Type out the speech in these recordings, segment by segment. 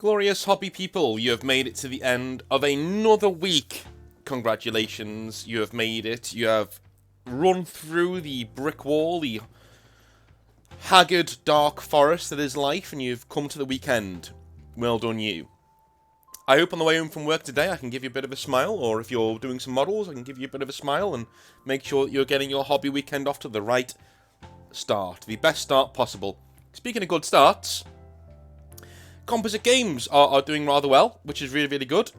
Glorious hobby people, you have made it to the end of another week. Congratulations, you have made it. You have run through the brick wall, the haggard, dark forest that is life, and you've come to the weekend. Well done, you. I hope on the way home from work today I can give you a bit of a smile, or if you're doing some models, I can give you a bit of a smile and make sure that you're getting your hobby weekend off to the right start, the best start possible. Speaking of good starts, Composite Games are doing rather well, which is really, really good.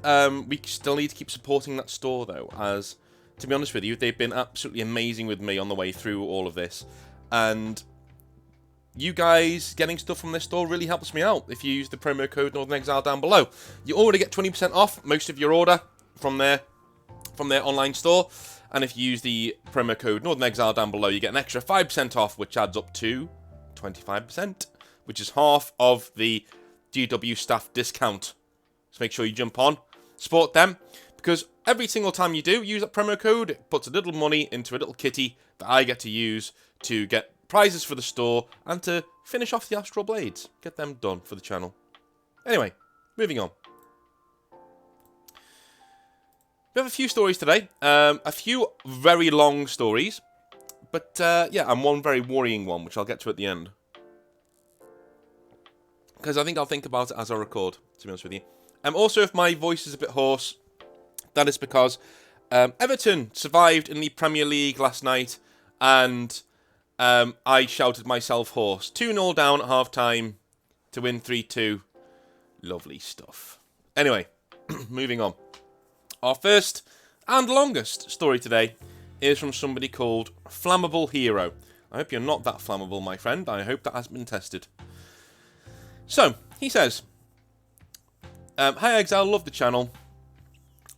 We still need to keep supporting that store, though, as, to be honest with you, they've been absolutely amazing with me on the way through all of this. And you guys getting stuff from this store really helps me out. If you use the promo code Northern Exile down below, you already get 20% off most of your order from their online store. And if you use the promo code Northern Exile down below, you get an extra 5% off, which adds up to 25%, which is half of the GW staff discount. So make sure you jump on, support them, because every single time you do use that promo code, it puts a little money into a little kitty that I get to use to get prizes for the store and to finish off the Astral Blades. Get them done for the channel. Anyway, moving on. We have a few stories today. A few very long stories, but yeah, and one very worrying one, which I'll get to at the end. Because I think I'll think about it as I record, to be honest with you. Also, if my voice is a bit hoarse, that is because Everton survived in the Premier League last night, and I shouted myself hoarse. 2-0 down at half-time to win 3-2. Lovely stuff. Anyway, moving on. Our first and longest story today is from somebody called Flammable Hero. I hope you're not that flammable, my friend. I hope that has been tested. So, he says, Hi Exile, love the channel.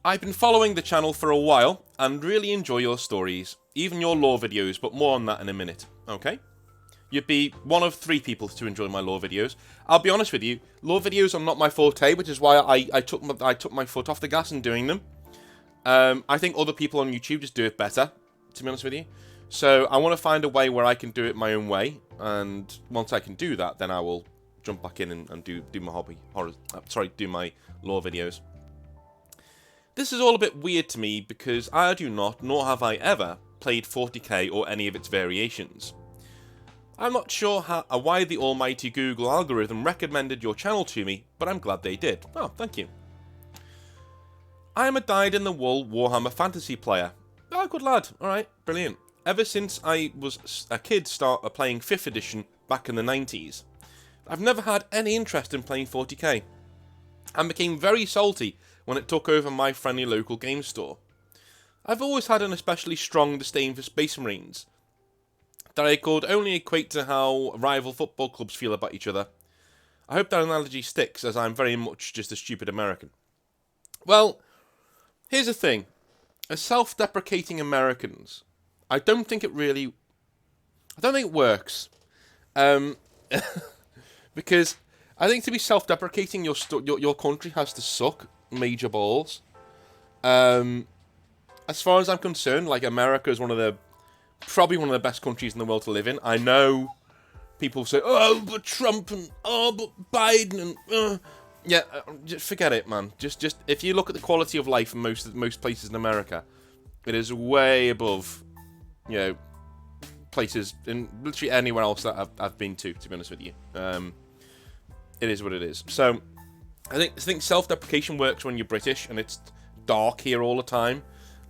I've been following the channel for a while and really enjoy your stories, even your lore videos, but more on that in a minute, okay? You'd be one of 3 people to enjoy my lore videos. I'll be honest with you, lore videos are not my forte, which is why I took my foot off the gas in doing them. I think other people on YouTube just do it better, to be honest with you. So I want to find a way where I can do it my own way, and once I can do that, then I will jump back in and do my lore videos. This is all a bit weird to me because I do not, nor have I ever, played 40k or any of its variations. I'm not sure why the almighty Google algorithm recommended your channel to me, but I'm glad they did. Oh, thank you. I am a dyed-in-the-wool Warhammer Fantasy player. Oh, good lad. Alright, brilliant. Ever since I was a kid playing 5th edition back in the 90s. I've never had any interest in playing 40k, and became very salty when it took over my friendly local game store. I've always had an especially strong disdain for Space Marines, that I could only equate to how rival football clubs feel about each other. I hope that analogy sticks, as I'm very much just a stupid American. Well, here's the thing. As self-deprecating Americans, I don't think it works. Because I think to be self-deprecating, your country has to suck major balls. As far as I'm concerned, like, America is probably one of the best countries in the world to live in. I know people say, oh, but Trump and oh, but Biden and yeah, just forget it, man. Just if you look at the quality of life in most places in America, it is way above, you know, places in literally anywhere else that I've been to be honest with you. It is what it is. So I think self-deprecation works when you're British and it's dark here all the time,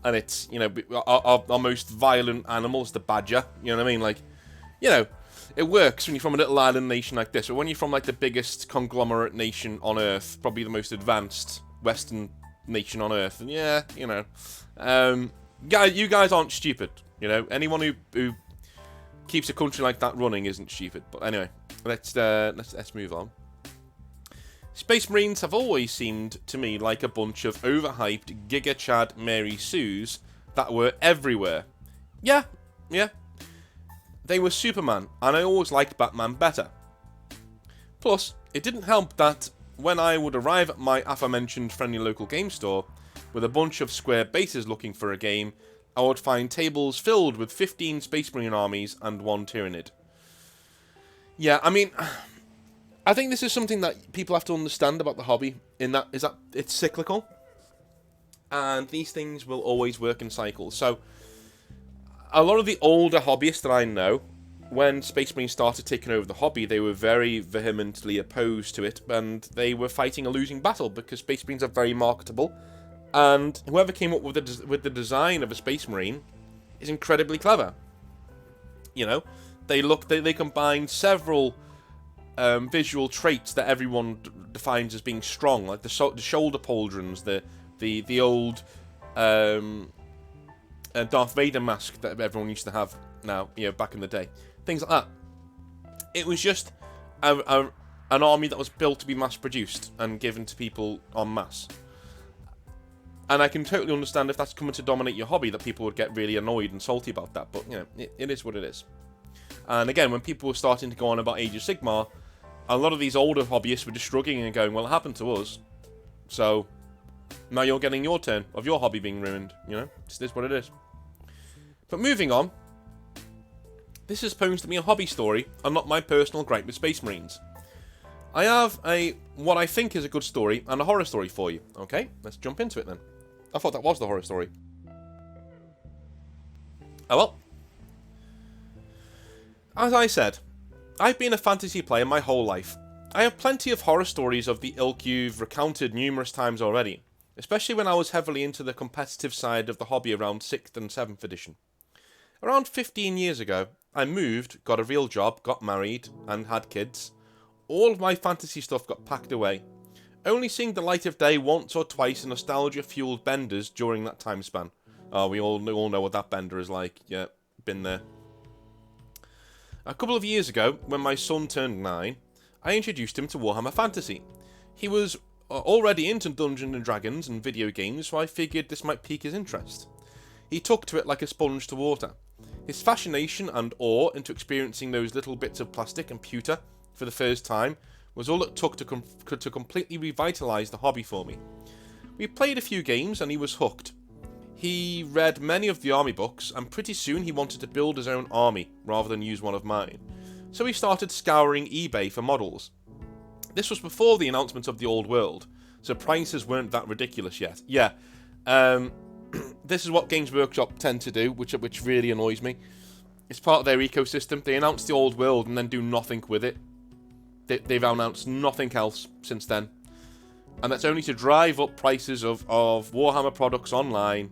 and it's, you know, our most violent animal is the badger. You know what I mean? Like, you know, it works when you're from a little island nation like this, but when you're from like the biggest conglomerate nation on Earth, probably the most advanced Western nation on Earth, and yeah, you know, you guys aren't stupid. You know, anyone who keeps a country like that running isn't stupid. But anyway, let's move on. Space Marines have always seemed to me like a bunch of overhyped Giga Chad Mary Sues that were everywhere. Yeah. They were Superman, and I always liked Batman better. Plus, it didn't help that when I would arrive at my aforementioned friendly local game store with a bunch of square bases looking for a game, I would find tables filled with 15 Space Marine armies and 1 Tyranid. Yeah, I mean, I think this is something that people have to understand about the hobby, in that is that it's cyclical, and these things will always work in cycles. So a lot of the older hobbyists that I know, when Space Marine started taking over the hobby, they were very vehemently opposed to it, and they were fighting a losing battle because Space Marines are very marketable, and whoever came up with the design of a Space Marine is incredibly clever. You know, they combine several visual traits that everyone defines as being strong, like the shoulder pauldrons, the old Darth Vader mask that everyone used to have now, back in the day. Things like that. It was just an army that was built to be mass-produced and given to people en masse. And I can totally understand if that's coming to dominate your hobby, that people would get really annoyed and salty about that. But, it is what it is. And again, when people were starting to go on about Age of Sigmar, a lot of these older hobbyists were just shrugging and going, well, it happened to us. So, now you're getting your turn of your hobby being ruined. It is what it is. But moving on, this is supposed to be a hobby story and not my personal gripe with Space Marines. I have what I think is a good story and a horror story for you. Okay, let's jump into it then. I thought that was the horror story. Oh well. As I said, I've been a fantasy player my whole life. I have plenty of horror stories of the ilk you've recounted numerous times already, especially when I was heavily into the competitive side of the hobby around 6th and 7th edition. Around 15 years ago, I moved, got a real job, got married, and had kids. All of my fantasy stuff got packed away, only seeing the light of day once or twice in nostalgia-fueled benders during that time span. Oh, we all know what that bender is like. Yeah, been there. A couple of years ago, when my son turned 9, I introduced him to Warhammer Fantasy. He was already into Dungeons and Dragons and video games, so I figured this might pique his interest. He took to it like a sponge to water. His fascination and awe into experiencing those little bits of plastic and pewter for the first time was all it took to completely revitalise the hobby for me. We played a few games and he was hooked. He read many of the army books, and pretty soon he wanted to build his own army rather than use one of mine. So he started scouring eBay for models. This was before the announcement of the old world, so prices weren't that ridiculous yet. Yeah, this is what Games Workshop tend to do, which really annoys me. It's part of their ecosystem. They announce the old world and then do nothing with it. They've announced nothing else since then. And that's only to drive up prices of Warhammer products online.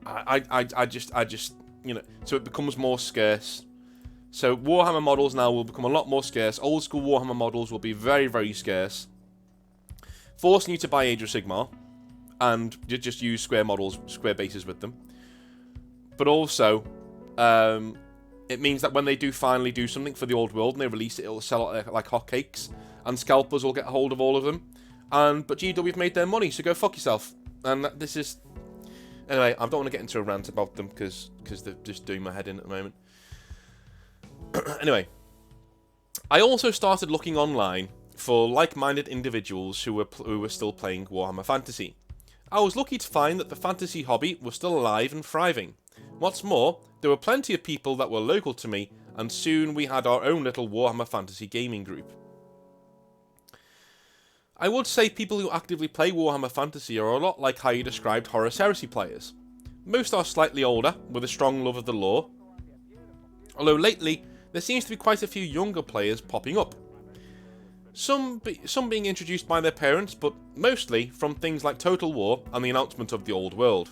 I just so it becomes more scarce. So Warhammer models now will become a lot more scarce. Old school Warhammer models will be very, very scarce, forcing you to buy Age of Sigmar and just use square models, square bases with them. But also, it means that when they do finally do something for the old world and they release it, it'll sell like hotcakes, and scalpers will get a hold of all of them. But GW have made their money, so go fuck yourself. And this is... Anyway, I don't want to get into a rant about them because they're just doing my head in at the moment. Anyway, I also started looking online for like-minded individuals who were still playing Warhammer Fantasy. I was lucky to find that the fantasy hobby was still alive and thriving. What's more, there were plenty of people that were local to me, and soon we had our own little Warhammer Fantasy gaming group. I would say people who actively play Warhammer Fantasy are a lot like how you described Horus Heresy players. Most are slightly older, with a strong love of the lore, although lately there seems to be quite a few younger players popping up. Some being introduced by their parents, but mostly from things like Total War and the announcement of the old world.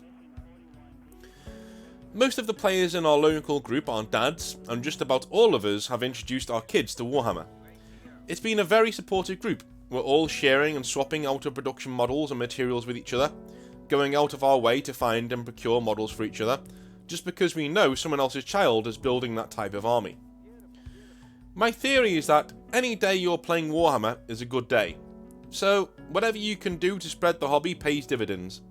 Most of the players in our local group are dads, and just about all of us have introduced our kids to Warhammer. It's been a very supportive group. We're all sharing and swapping out of production models and materials with each other, going out of our way to find and procure models for each other, just because we know someone else's child is building that type of army. My theory is that any day you're playing Warhammer is a good day, so whatever you can do to spread the hobby pays dividends.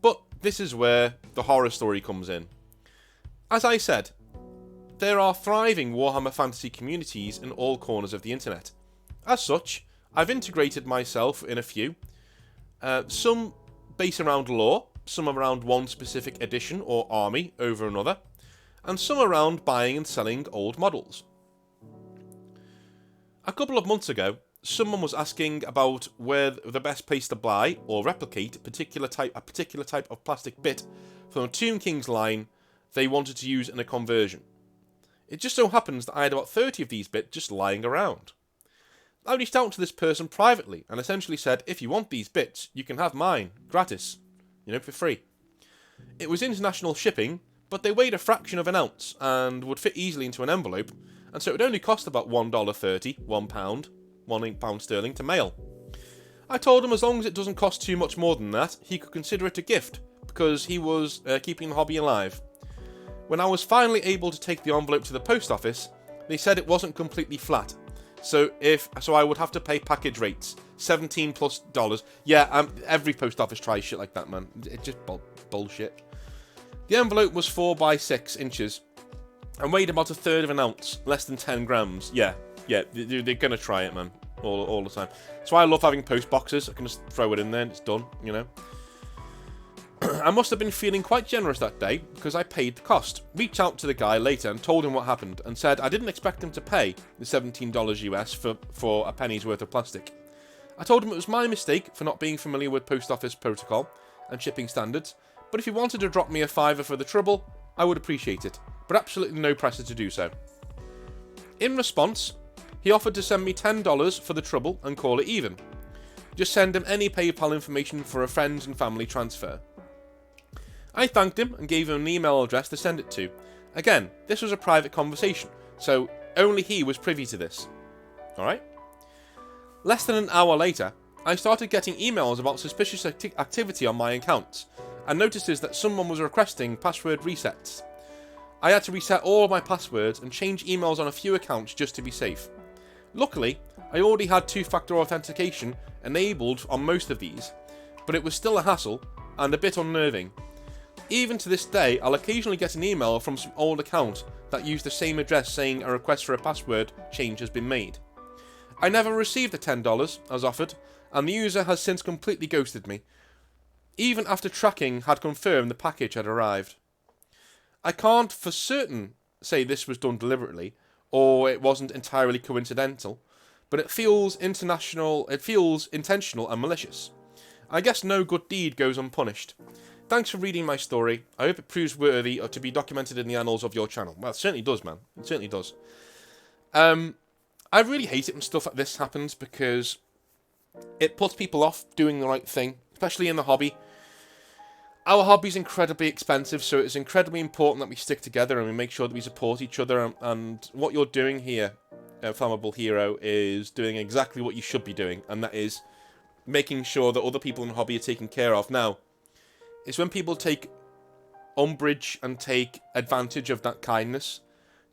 But this is where the horror story comes in. As I said, there are thriving Warhammer Fantasy communities in all corners of the internet. As such, I've integrated myself in a few, some based around lore, some around one specific edition or army over another, and some around buying and selling old models. A couple of months ago, someone was asking about where the best place to buy or replicate a particular type of plastic bit from a Tomb King's line they wanted to use in a conversion. It just so happens that I had about 30 of these bits just lying around. I reached out to this person privately and essentially said, if you want these bits, you can have mine, gratis, for free. It was international shipping, but they weighed a fraction of an ounce and would fit easily into an envelope, and so it would only cost about $1.30, £1 sterling to mail. I told him as long as it doesn't cost too much more than that, he could consider it a gift, because he was keeping the hobby alive. When I was finally able to take the envelope to the post office, they said it wasn't completely flat, so I would have to pay package rates, $17+. Yeah, every post office tries shit like that, man. It's just bullshit. The envelope was 4 by 6 inches and weighed about 1/3 of an ounce, less than 10 grams. Yeah, they're gonna try it, man, all the time. So I love having post boxes. I can just throw it in there and it's done, I must have been feeling quite generous that day because I paid the cost. Reached out to the guy later and told him what happened and said I didn't expect him to pay the $17 US for a penny's worth of plastic. I told him it was my mistake for not being familiar with post office protocol and shipping standards, but if he wanted to drop me a $5 for the trouble, I would appreciate it, but absolutely no pressure to do so. In response, he offered to send me $10 for the trouble and call it even. Just send him any PayPal information for a friends and family transfer. I thanked him and gave him an email address to send it to. Again, this was a private conversation, so only he was privy to this. Alright? Less than an hour later, I started getting emails about suspicious activity on my accounts, and notices that someone was requesting password resets. I had to reset all of my passwords and change emails on a few accounts just to be safe. Luckily, I already had two-factor authentication enabled on most of these, but it was still a hassle and a bit unnerving. Even to this day, I'll occasionally get an email from some old account that used the same address saying a request for a password change has been made. I never received the $10 as offered, and the user has since completely ghosted me, even after tracking had confirmed the package had arrived. I can't for certain say this was done deliberately, or it wasn't entirely coincidental, but it feels intentional and malicious. I guess no good deed goes unpunished. Thanks for reading my story. I hope it proves worthy to be documented in the annals of your channel. Well, it certainly does, man. It certainly does. I really hate it when stuff like this happens because it puts people off doing the right thing, especially in the hobby. Our hobby's incredibly expensive, so it's incredibly important that we stick together and we make sure that we support each other. And what you're doing here, Flammable Hero, is doing exactly what you should be doing, and that is making sure that other people in the hobby are taken care of. Now, it's when people take umbrage and take advantage of that kindness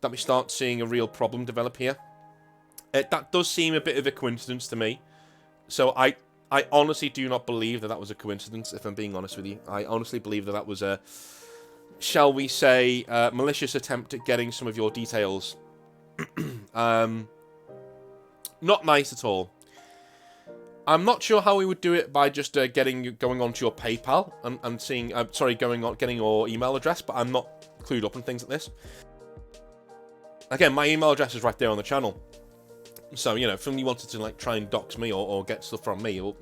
that we start seeing a real problem develop here. That does seem a bit of a coincidence to me. So I honestly do not believe that was a coincidence, if I'm being honest with you. I honestly believe that was a, shall we say, malicious attempt at getting some of your details. Not nice at all. I'm not sure how we would do it by just going onto your PayPal and seeing, getting your email address, but I'm not clued up on things like this. Again, my email address is right there on the channel. So, if somebody wanted to try and dox me or get stuff from me, or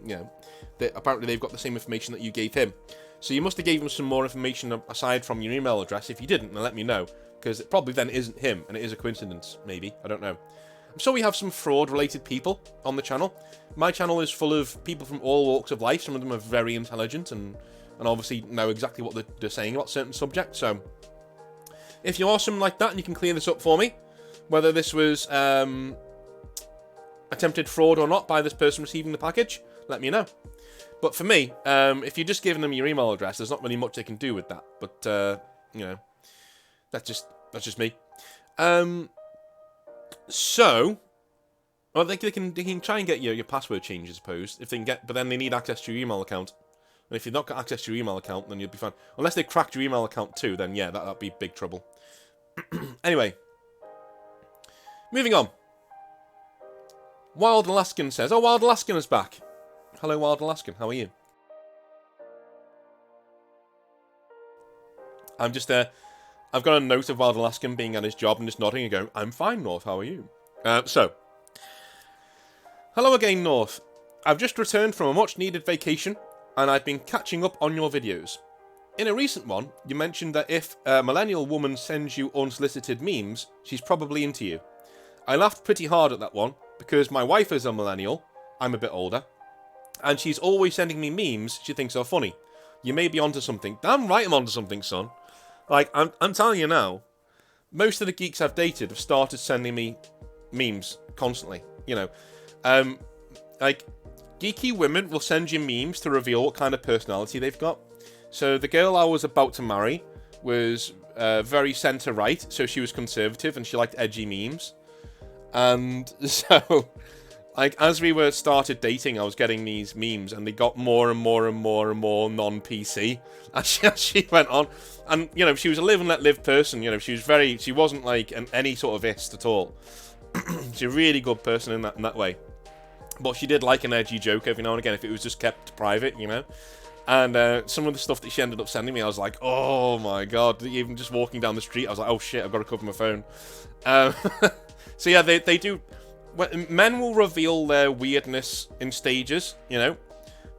apparently they've got the same information that you gave him. So you must have gave him some more information aside from your email address. If you didn't, then let me know, because it probably then isn't him, and it is a coincidence, maybe. I don't know. I'm sure we have some fraud-related people on the channel. My channel is full of people from all walks of life. Some of them are very intelligent and obviously know exactly what they're saying about certain subjects. So, if you are something like that and you can clear this up for me, whether this was attempted fraud or not by this person receiving the package, let me know. But for me, if you're just giving them your email address, there's not really much they can do with that. But that's just me. So, well, they can try and get your password changed, I suppose, if they can get, but then they need access to your email account. And if you've not got access to your email account, then you'll be fine. Unless they cracked your email account too, then yeah, that'd be big trouble. Anyway, moving on. Wild Alaskan says, "Oh, Wild Alaskan is back. Hello, Wild Alaskan. How are you?" I'm just I've got a note of Wild Alaskan being at his job and just nodding and going, "I'm fine, North. How are you?" So, Hello again, North. I've just returned from a much-needed vacation, and I've been catching up on your videos. In a recent one, you mentioned that if a millennial woman sends you unsolicited memes, she's probably into you. I laughed pretty hard at that one, because my wife is a millennial, I'm a bit older, and she's always sending me memes she thinks are funny. You may be onto something. Damn right I'm onto something, son. Like, I'm telling you now, most of the geeks I've dated have started sending me memes constantly, you know. Like, geeky women will send you memes to reveal what kind of personality they've got. So the girl I was about to marry was very centre-right, so she was conservative and she liked edgy memes. And so, like, as we were started dating, I was getting these memes, and they got more and more and more and more non-PC as she went on. And, you know, she was a live and let live person, you know, she wasn't like any sort of ist at all. She's a really good person in that way. But she did like an edgy joke every now and again if it was just kept private, you know. And some of the stuff that she ended up sending me, I was like, oh my god. Even just walking down the street, I was like, oh shit, I've got to cover my phone. So yeah, they do. Men will reveal their weirdness in stages, you know.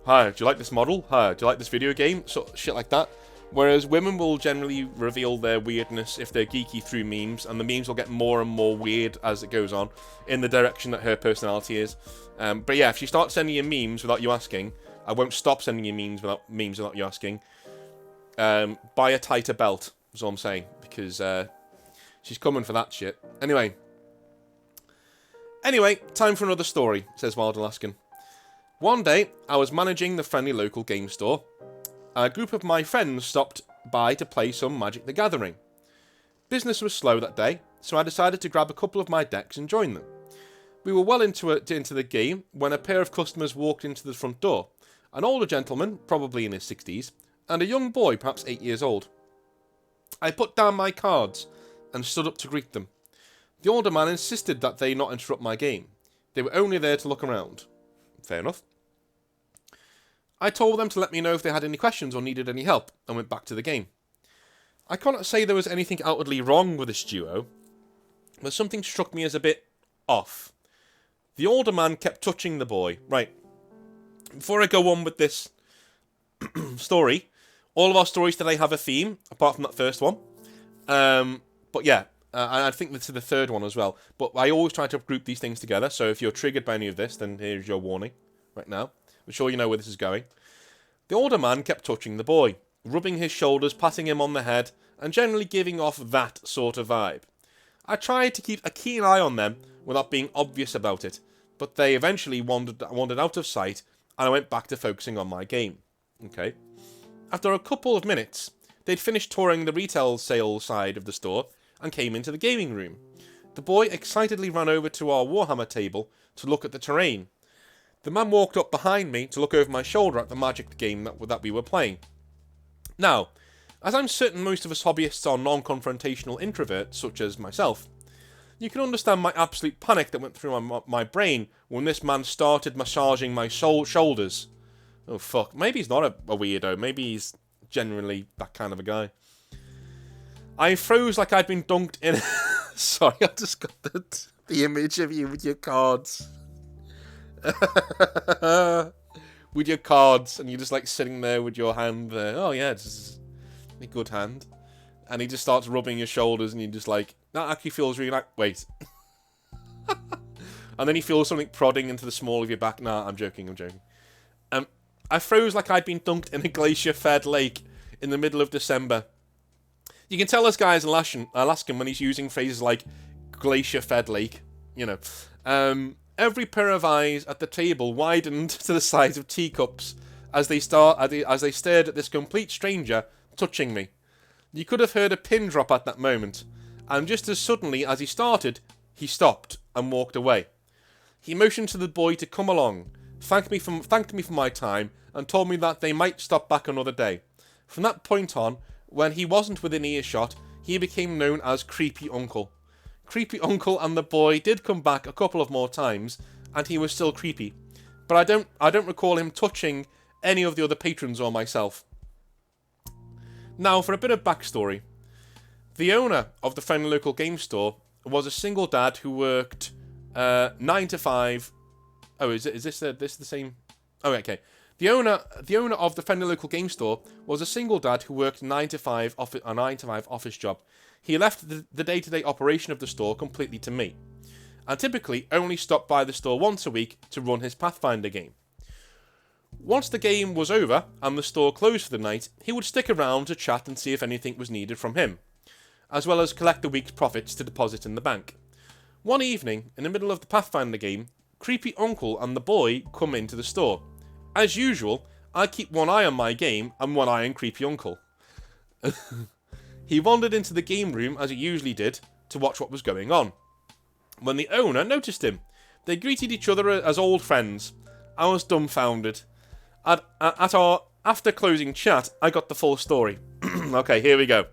Hi, do you like this model? Hi, do you like this video game? Sort of shit like that. Whereas women will generally reveal their weirdness if they're geeky through memes, and the memes will get more and more weird as it goes on, in the direction that her personality is. But yeah, if she starts sending you memes without you asking, I won't stop sending you memes without you asking. Buy a tighter belt, is all I'm saying, because she's coming for that shit. Anyway, time for another story, says Wild Alaskan. One day, I was managing the friendly local game store. A group of my friends stopped by to play some Magic the Gathering. Business was slow that day, so I decided to grab a couple of my decks and join them. We were well into the game when a pair of customers walked into the front door. An older gentleman, probably in his 60s, and a young boy, perhaps 8 years old. I put down my cards and stood up to greet them. The older man insisted that they not interrupt my game. They were only there to look around. Fair enough. I told them to let me know if they had any questions or needed any help, and went back to the game. I cannot say there was anything outwardly wrong with this duo, but something struck me as a bit off. The older man kept touching the boy. Right. Before I go on with this story, all of our stories today have a theme, apart from that first one. But yeah, I think that's the third one as well. But I always try to group these things together, so if you're triggered by any of this, then here's your warning right now. I'm sure you know where this is going. The older man kept touching the boy, rubbing his shoulders, patting him on the head, and generally giving off that sort of vibe. I tried to keep a keen eye on them without being obvious about it, but they eventually wandered out of sight, and I went back to focusing on my game. Okay. After a couple of minutes, they'd finished touring the retail sales side of the store and came into the gaming room. The boy excitedly ran over to our Warhammer table to look at the terrain. The man walked up behind me to look over my shoulder at the Magic game that we were playing. Now, as I'm certain most of us hobbyists are non-confrontational introverts, such as myself, you can understand my absolute panic that went through my brain when this man started massaging my shoulders. Oh fuck, maybe he's not a weirdo, maybe he's genuinely that kind of a guy. I froze like I'd been dunked in... Sorry, I just got the image of you with your cards. With your cards, and you're just like sitting there with your hand there. Oh yeah, it's a good hand. And he just starts rubbing your shoulders, and you're just like, that actually feels really like, wait. And then he feels something prodding into the small of your back. Nah, I'm joking. I froze like I'd been dunked in a glacier-fed lake in the middle of December. You can tell this guy is Alaskan when he's using phrases like glacier-fed lake, you know. Every pair of eyes at the table widened to the size of teacups as they stared at this complete stranger touching me. You could have heard a pin drop at that moment, and just as suddenly as he started, he stopped and walked away. He motioned to the boy to come along, thanked me for my time, and told me that they might stop back another day. From that point on, when he wasn't within earshot, he became known as Creepy Uncle. Creepy Uncle and the boy did come back a couple of more times, and he was still creepy. But I don't recall him touching any of the other patrons or myself. Now, for a bit of backstory. The owner of the friendly local game store was a single dad who worked 9 to 5 Oh, is this the same? Oh, okay. The owner of the friendly local game store was a single dad who worked a 9 to 5 office job. He left the day-to-day operation of the store completely to me, and typically only stopped by the store once a week to run his Pathfinder game. Once the game was over and the store closed for the night, he would stick around to chat and see if anything was needed from him, as well as collect the week's profits to deposit in the bank. One evening, in the middle of the Pathfinder game, creepy uncle and the boy come into the store. As usual, I keep one eye on my game and one eye on creepy uncle. He wandered into the game room, as he usually did, to watch what was going on. When the owner noticed him, they greeted each other as old friends. I was dumbfounded. At our after-closing chat, I got the full story. Okay, here we go.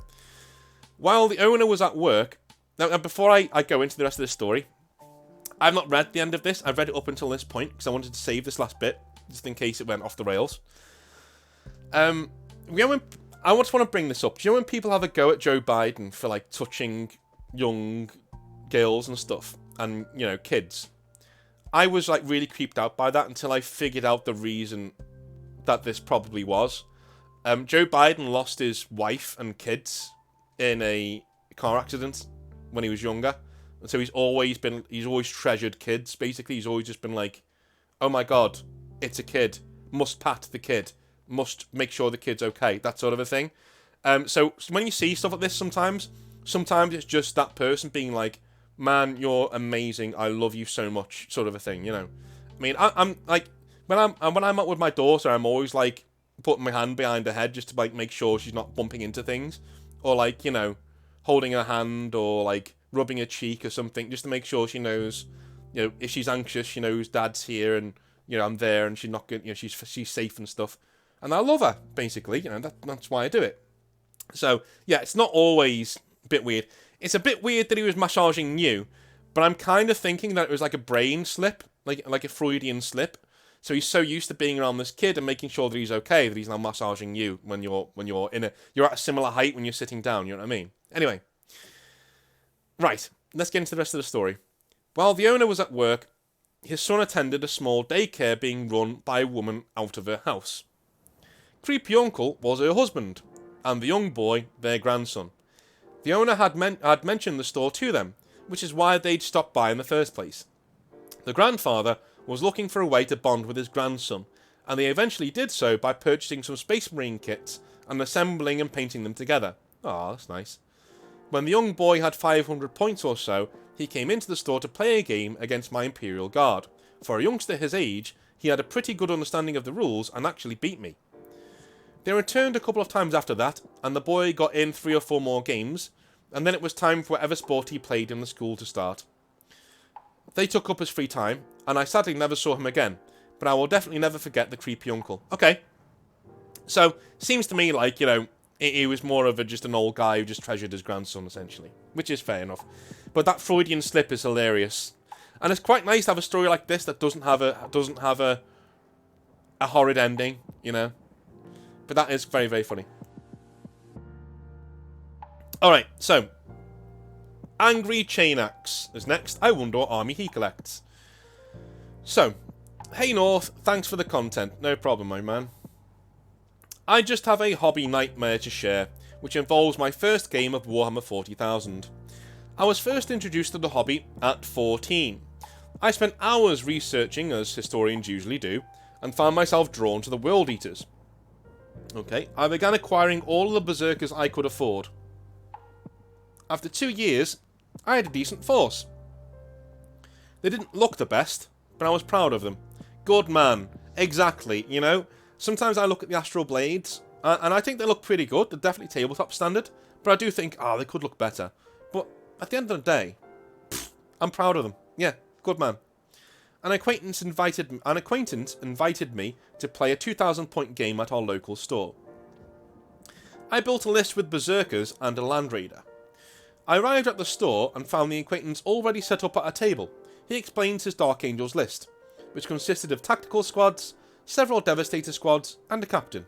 While the owner was at work... Now, before I go into the rest of this story, I've not read the end of this. I've read it up until this point, because I wanted to save this last bit, just in case it went off the rails. I just want to bring this up. Do you know when people have a go at Joe Biden for, like, touching young girls and stuff? And, you know, kids. I was, like, really creeped out by that until I figured out the reason that this probably was. Joe Biden lost his wife and kids in a car accident when he was younger. And so he's always treasured kids, basically. He's always just been like, oh my god, it's a kid. Must pat the kid. Must make sure the kid's okay. That sort of a thing. So when you see stuff like this sometimes it's just that person being like, man, you're amazing. I love you so much, sort of a thing, you know. I mean, I'm like, when I'm out with my daughter, I'm always like putting my hand behind her head just to like make sure she's not bumping into things, or like, you know, holding her hand or like rubbing her cheek or something, just to make sure she knows, you know, if she's anxious, she knows Dad's here and, you know, I'm there and she's not going, you know, she's safe and stuff. And I love her, basically, you know, that's why I do it. So yeah, it's not always a bit weird. It's a bit weird that he was massaging you, but I'm kind of thinking that it was like a brain slip, like a Freudian slip. So he's so used to being around this kid and making sure that he's okay that he's now massaging you when you're at a similar height when you're sitting down. You know what I mean? Anyway, right. Let's get into the rest of the story. While the owner was at work, his son attended a small daycare being run by a woman out of her house. Creepy uncle was her husband, and the young boy their grandson. The owner had mentioned the store to them, which is why they'd stopped by in the first place. The grandfather was looking for a way to bond with his grandson, and they eventually did so by purchasing some Space Marine kits and assembling and painting them together. Ah, that's nice. When the young boy had 500 points or so, he came into the store to play a game against my Imperial Guard. For a youngster his age, he had a pretty good understanding of the rules and actually beat me. They returned a couple of times after that, and the boy got in 3 or 4 more games, and then it was time for whatever sport he played in the school to start. They took up his free time, and I sadly never saw him again, but I will definitely never forget the creepy uncle. Okay. So, seems to me like, you know, he was more of just an old guy who just treasured his grandson, essentially. Which is fair enough. But that Freudian slip is hilarious. And it's quite nice to have a story like this that doesn't have a horrid ending, you know. But that is very, very funny. Alright, so. Angry Chain Axe is next. I wonder what army he collects. So. Hey North, thanks for the content. No problem, my man. I just have a hobby nightmare to share, which involves my first game of Warhammer 40,000. I was first introduced to the hobby at 14. I spent hours researching, as historians usually do, and found myself drawn to the World Eaters. Okay, I began acquiring all of the Berserkers I could afford. After 2 years, I had a decent force. They didn't look the best, but I was proud of them. Good man. Exactly, you know? Sometimes I look at the Astral Blades, and I think they look pretty good. They're definitely tabletop standard, but I do think, they could look better. But at the end of the day, I'm proud of them. Yeah, good man. An acquaintance invited me to play a 2,000-point game at our local store. I built a list with Berserkers and a Land Raider. I arrived at the store and found the acquaintance already set up at a table. He explains his Dark Angels list, which consisted of tactical squads, several Devastator squads, and a captain.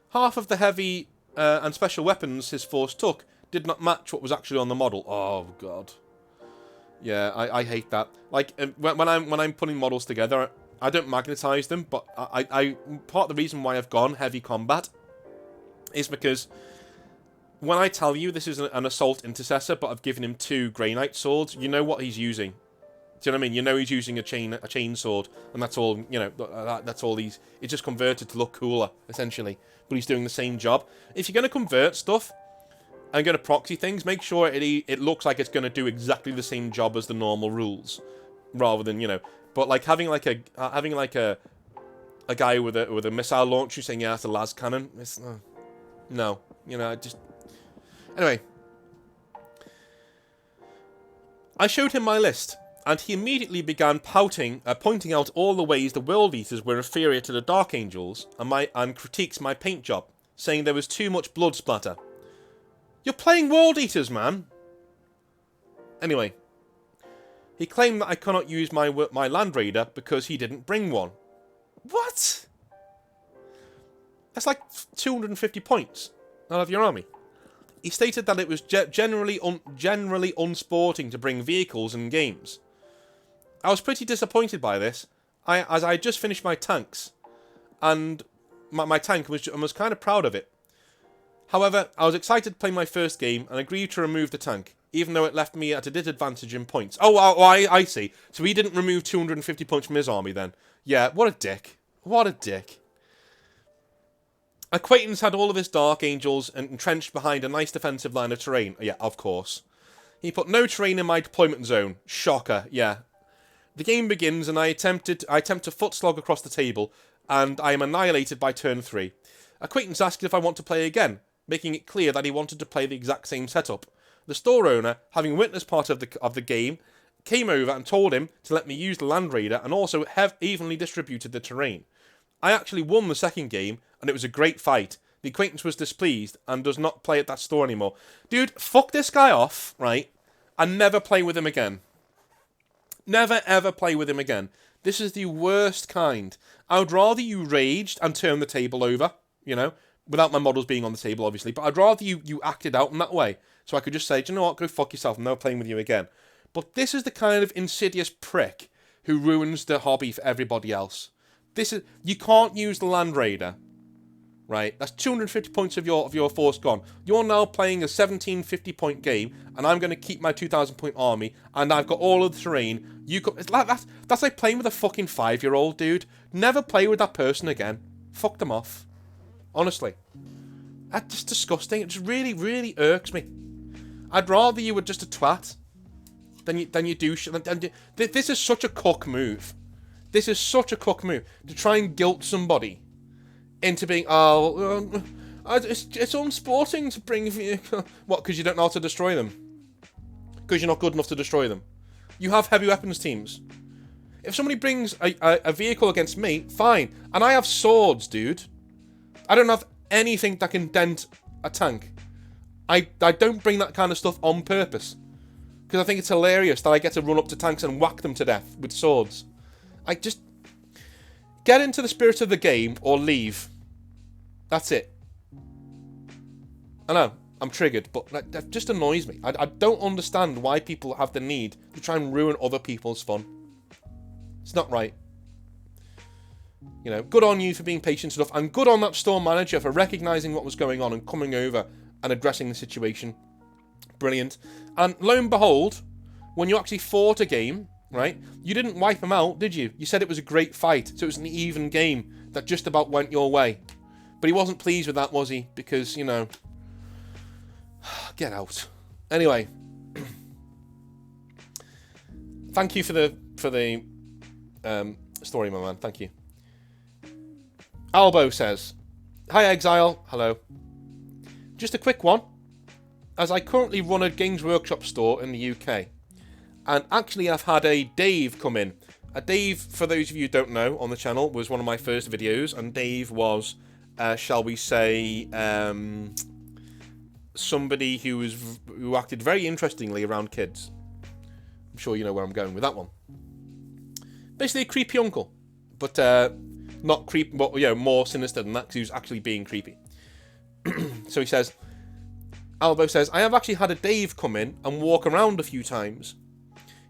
Half of the heavy and special weapons his force took did not match what was actually on the model. Oh, God. Yeah, I hate that. Like, when I'm putting models together, I don't magnetize them, but I part of the reason why I've gone heavy combat is because when I tell you this is an assault intercessor, but I've given him 2 Grey Knight swords, you know what he's using. Do you know what I mean? You know he's using a chain sword, and that's all. You know, that's all it's just converted to look cooler, essentially. But he's doing the same job. If you're going to convert stuff and going to proxy things, make sure it looks like it's going to do exactly the same job as the normal rules, rather than, you know. But like having like a guy with a missile launcher saying, yeah, it's a las cannon. It's no, you know, just anyway. I showed him my list, and he immediately began pointing out all the ways the World Eaters were inferior to the Dark Angels, and critiques my paint job, saying there was too much blood splatter. You're playing World Eaters, man! Anyway, he claimed that I cannot use my Land Raider because he didn't bring one. What? That's like 250 points out of your army. He stated that it was generally unsporting to bring vehicles in games. I was pretty disappointed by this, as I had just finished my tanks, and my tank was kind of proud of it. However, I was excited to play my first game and agreed to remove the tank, even though it left me at a disadvantage in points. Oh, I see. So he didn't remove 250 points from his army then. Yeah, what a dick. What a dick. Acquaintance had all of his Dark Angels entrenched behind a nice defensive line of terrain. Yeah, of course. He put no terrain in my deployment zone. Shocker, yeah. The game begins and I attempt to foot slog across the table, and I am annihilated by turn 3. Acquaintance asked if I want to play again, making it clear that he wanted to play the exact same setup. The store owner, having witnessed part of the game, came over and told him to let me use the Land Raider and also have evenly distributed the terrain. I actually won the second game, and it was a great fight. The acquaintance was displeased and does not play at that store anymore. Dude, fuck this guy off, right? And never play with him again. Never ever play with him again. This is the worst kind. I would rather you raged and turned the table over, you know, without my models being on the table, obviously, but I'd rather you acted out in that way, so I could just say, do you know what, go fuck yourself, I'm never playing with you again. But this is the kind of insidious prick who ruins the hobby for everybody else. You can't use the Land Raider, right? That's 250 points of your force gone. You're now playing a 1750 point game, and I'm going to keep my 2,000 point army, and I've got all of the terrain. That's like playing with a fucking 5-year-old, dude. Never play with that person again. Fuck them off. Honestly. That's just disgusting. It just really, really irks me. I'd rather you were just a twat than you do shit. This is such a cock move. This is such a cock move. To try and guilt somebody into being, it's unsporting to bring vehicle. What, because you don't know how to destroy them? Because you're not good enough to destroy them? You have heavy weapons teams. If somebody brings a vehicle against me, fine. And I have swords, dude. I don't have anything that can dent a tank. I don't bring that kind of stuff on purpose. Because I think it's hilarious that I get to run up to tanks and whack them to death with swords. I just... Get into the spirit of the game or leave. That's it. I know, I'm triggered, but that just annoys me. I don't understand why people have the need to try and ruin other people's fun. It's not right. You know, good on you for being patient enough, and good on that store manager for recognising what was going on and coming over and addressing the situation. Brilliant. And lo and behold, when you actually fought a game, right, you didn't wipe him out, did you? You said it was a great fight, so it was an even game that just about went your way. But he wasn't pleased with that, was he? Because, you know... Get out. Anyway. Thank you for the story, my man. Thank you. Albo says, hi, Exile. Hello. Just a quick one. As I currently run a Games Workshop store in the UK. And actually, I've had a Dave come in. A Dave, for those of you who don't know, on the channel, was one of my first videos. And Dave was, shall we say, somebody who acted very interestingly around kids. I'm sure you know where I'm going with that one. Basically, a creepy uncle. But not creepy, but, you know, more sinister than that, because he was actually being creepy. So he says, Albo says, I have actually had a Dave come in and walk around a few times.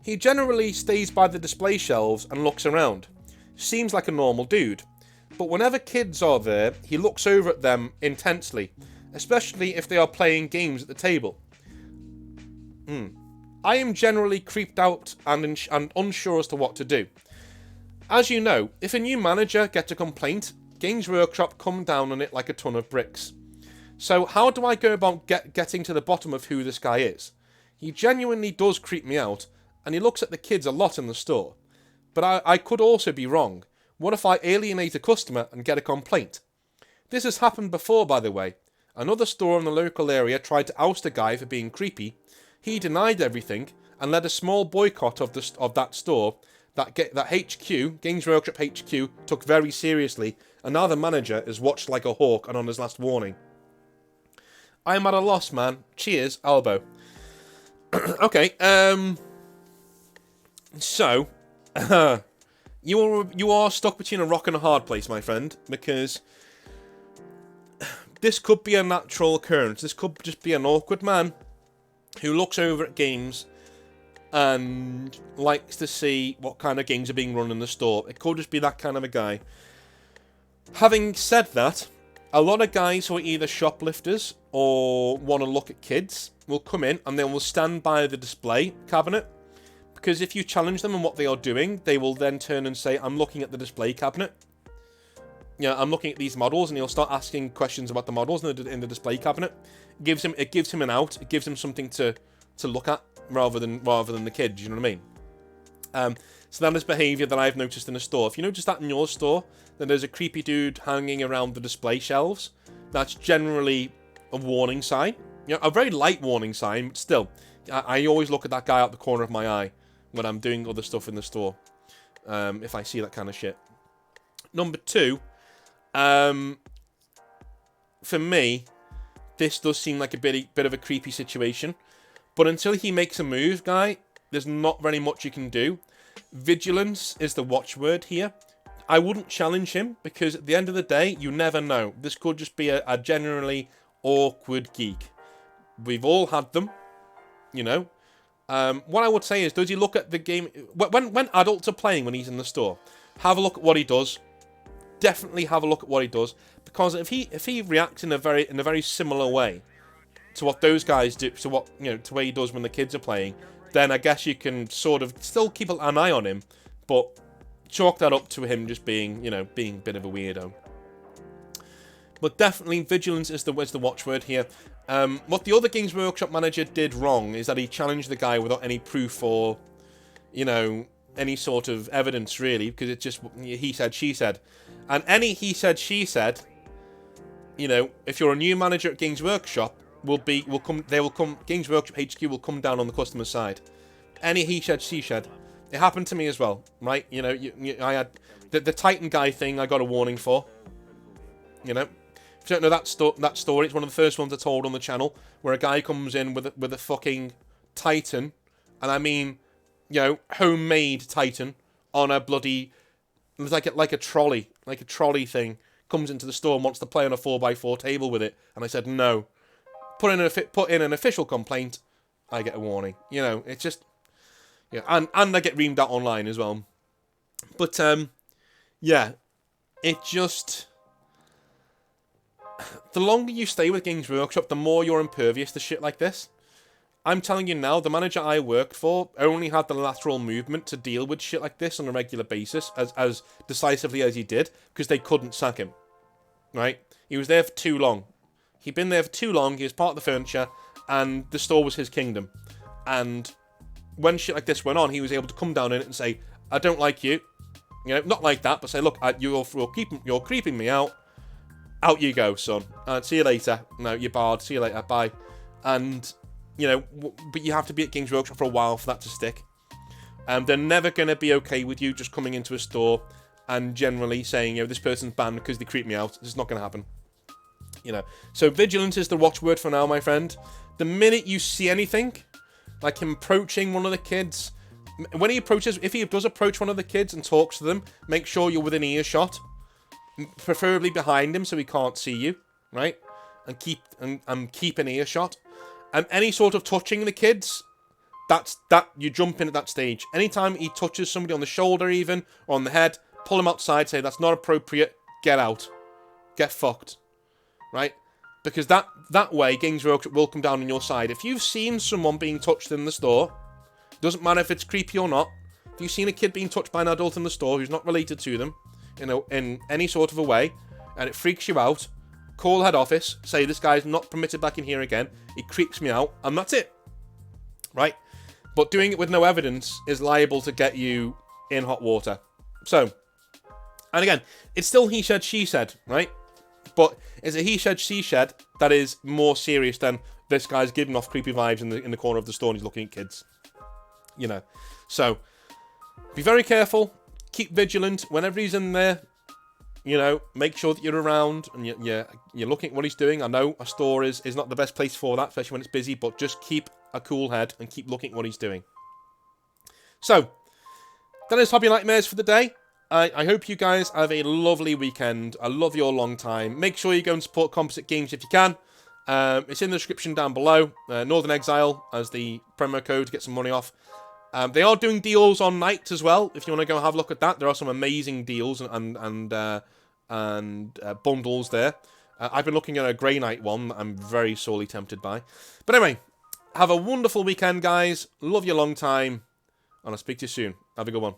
He generally stays by the display shelves and looks around. Seems like a normal dude. But whenever kids are there, he looks over at them intensely, especially if they are playing games at the table. I am generally creeped out and unsure as to what to do. As you know, if a new manager gets a complaint, Games Workshop come down on it like a ton of bricks. So how do I go about getting to the bottom of who this guy is? He genuinely does creep me out, and he looks at the kids a lot in the store. But I could also be wrong. What if I alienate a customer and get a complaint? This has happened before, by the way. Another store in the local area tried to oust a guy for being creepy. He denied everything and led a small boycott of that store that HQ, Games Workshop HQ, took very seriously, and now the manager is watched like a hawk and on his last warning. I'm at a loss, man. Cheers, Albo. Okay, so, you are stuck between a rock and a hard place, my friend, because this could be a natural occurrence. This could just be an awkward man who looks over at games and likes to see what kind of games are being run in the store. It could just be that kind of a guy. Having said that, a lot of guys who are either shoplifters or want to look at kids will come in and they will stand by the display cabinet, because if you challenge them on what they are doing, they will then turn and say, I'm looking at the display cabinet. Yeah, I'm looking at these models, and he'll start asking questions about the models in the display cabinet. It gives him an out. It gives him something to look at rather than the kids. You know what I mean? So that is behaviour that I've noticed in a store. If you notice that in your store, that there's a creepy dude hanging around the display shelves, that's generally a warning sign. You know, a very light warning sign, but still, I always look at that guy out the corner of my eye when I'm doing other stuff in the store. If I see that kind of shit. Number 2. For me, this does seem like a bit of a creepy situation. But until he makes a move, guy, there's not very much you can do. Vigilance is the watchword here. I wouldn't challenge him, because at the end of the day, you never know. This could just be a generally awkward geek. We've all had them, you know. What I would say is, does he look at the game... When adults are playing when he's in the store, have a look at what he does. Definitely have a look at what he does, because if he reacts in a very similar way to what those guys do, to what to what he does when the kids are playing, then I guess you can sort of still keep an eye on him, but chalk that up to him just being being a bit of a weirdo. But definitely vigilance is the watchword here. What the other Games Workshop manager did wrong is that he challenged the guy without any proof or any sort of evidence, really, because it's just he said, she said. And any he said, she said, if you're a new manager at Games Workshop, Games Workshop HQ will come down on the customer's side. Any he said, she said. It happened to me as well, right? I had the Titan guy thing. I got a warning for. If you don't know that story, it's one of the first ones I told on the channel, where a guy comes in with a fucking Titan, and I mean, homemade Titan on a bloody, it was like a trolley thing, comes into the store and wants to play on a 4x4 table with it, and I said no. Put in an official complaint. I get a warning. It's just, and I get reamed out online as well. But yeah, it just, the longer you stay with Games Workshop, the more you're impervious to shit like this. I'm telling you now, the manager I worked for only had the lateral movement to deal with shit like this on a regular basis, as decisively as he did, because they couldn't sack him. Right? He was there for too long. He'd been there for too long, he was part of the furniture, and the store was his kingdom. And when shit like this went on, he was able to come down in it and say, I don't like you. Not like that, but say, look, you're creeping me out. Out you go, son. See you later. No, you're barred. See you later. Bye. And, but you have to be at Games Workshop for a while for that to stick. They're never going to be okay with you just coming into a store and generally saying, this person's banned because they creep me out. This is not going to happen. So vigilance is the watchword for now, my friend. The minute you see anything, like him approaching one of the kids, when he approaches, if he does approach one of the kids and talks to them, make sure you're within earshot. Preferably behind him so he can't see you, right? And keep an earshot. And any sort of touching the kids, you jump in at that stage. Anytime he touches somebody on the shoulder even, or on the head, pull him outside, say that's not appropriate, get out. Get fucked. Right? Because that way, Games Workshop will come down on your side. If you've seen someone being touched in the store, doesn't matter if it's creepy or not, if you've seen a kid being touched by an adult in the store who's not related to them, in any sort of a way, and it freaks you out, call head office, say this guy's not permitted back in here again, it creeps me out, and that's it. Right? But doing it with no evidence is liable to get you in hot water. So, and again, it's still he said, she said, right? But it's a he said, she said that is more serious than this guy's giving off creepy vibes in the corner of the store and he's looking at kids. You know. So, be very careful. Keep vigilant. Whenever he's in there, you know, make sure that you're around and you're looking at what he's doing. I know a store is not the best place for that, especially when it's busy, but just keep a cool head and keep looking at what he's doing. So, that is Hobby Nightmares for the day. I hope you guys have a lovely weekend. I love your long time. Make sure you go and support Composite Games if you can. It's in the description down below. Northern Exile as the promo code to get some money off. They are doing deals on nights as well. If you want to go have a look at that, there are some amazing deals and bundles there. I've been looking at a Grey Knight one that I'm very sorely tempted by. But anyway, have a wonderful weekend, guys. Love you long time. And I'll speak to you soon. Have a good one.